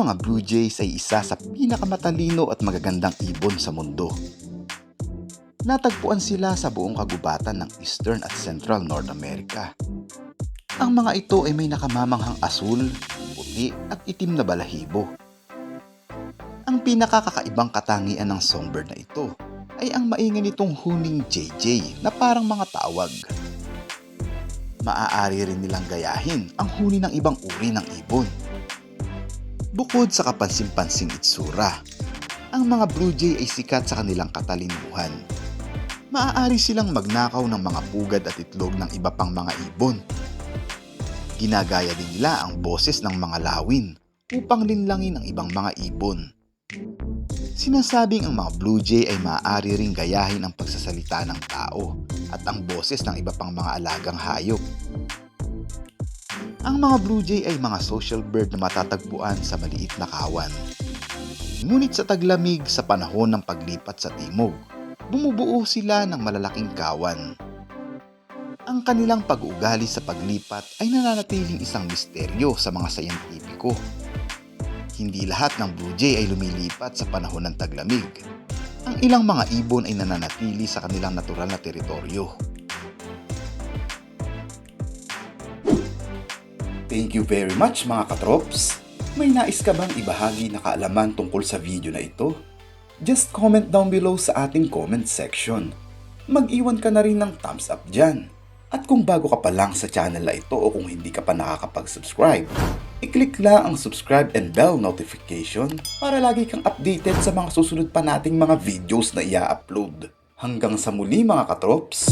mga Blue Jays ay isa sa pinakamatalino at magagandang ibon sa mundo. Natagpuan sila sa buong kagubatan ng Eastern at Central North America. Ang mga ito ay may nakamamanghang asul, puti at itim na balahibo. Ang pinakakakaibang katangian ng songbird na ito ay ang maingay nitong huning JJ na parang mga tawag. Maaari rin nilang gayahin ang huni ng ibang uri ng ibon. Bukod sa kapansin-pansing itsura, ang mga Blue Jay ay sikat sa kanilang katalinuhan. Maaari silang magnakaw ng mga pugad at itlog ng iba pang mga ibon. Ginagaya din nila ang boses ng mga lawin upang linlangin ang ibang mga ibon. Sinasabing ang mga Blue Jay ay maaari ring gayahin ang pagsasalita ng tao at ang boses ng iba pang mga alagang hayop. Ang mga Blue Jay ay mga social bird na matatagpuan sa maliit na kawan. Ngunit sa taglamig sa panahon ng paglipat sa timog, bumubuo sila ng malalaking kawan. Ang kanilang pag-uugali sa paglipat ay nananatiling isang misteryo sa mga sayentipiko. Hindi lahat ng Blue Jay ay lumilipat sa panahon ng taglamig. Ang ilang mga ibon ay nananatili sa kanilang natural na teritoryo. Thank you very much mga katrops! May nais ka bang ibahagi na kaalaman tungkol sa video na ito? Just comment down below sa ating comment section. Mag-iwan ka na rin ng thumbs up dyan. At kung bago ka pa lang sa channel na ito o kung hindi ka pa nakakapag-subscribe, i-click lang ang subscribe and bell notification para lagi kang updated sa mga susunod pa nating mga videos na i-upload. Hanggang sa muli mga katrops!